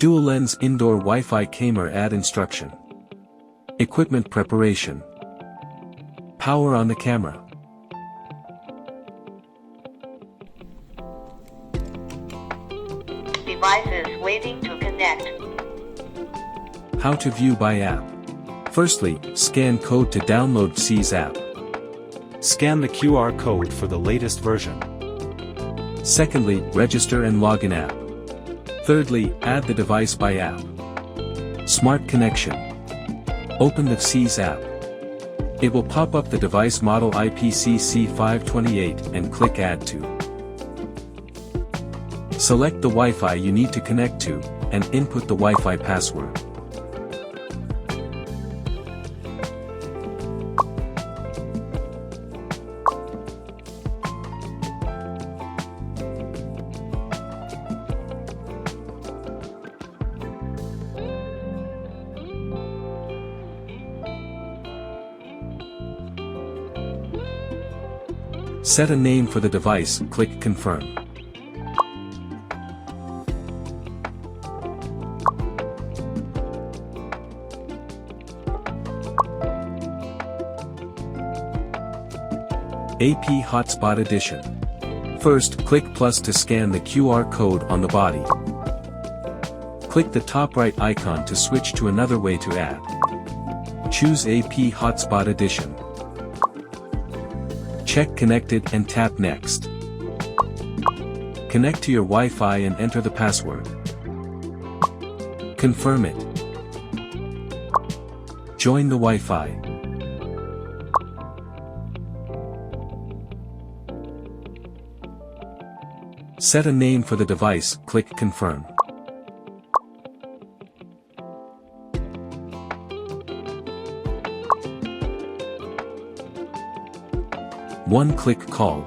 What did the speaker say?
Dual lens indoor Wi-Fi camera ad instruction. Equipment preparation. Power on the camera. Devices waiting to connect. How to view by app. Firstly, scan code to download C's app. Scan the QR code for the latest version. Secondly, register and login app. Thirdly, add the device by app. Smart connection. Open the C's app. It will pop up the device model IPC C528 and click Add to. Select the Wi-Fi you need to connect to, and input the Wi-Fi password. Set a name for the device, click Confirm. AP Hotspot Edition. First, click plus to scan the QR code on the body. Click the top right icon to switch to another way to add. Choose AP Hotspot Edition. Check Connected and tap Next. Connect to your Wi-Fi and enter the password. Confirm it. Join the Wi-Fi. Set a name for the device, click Confirm. One-click call.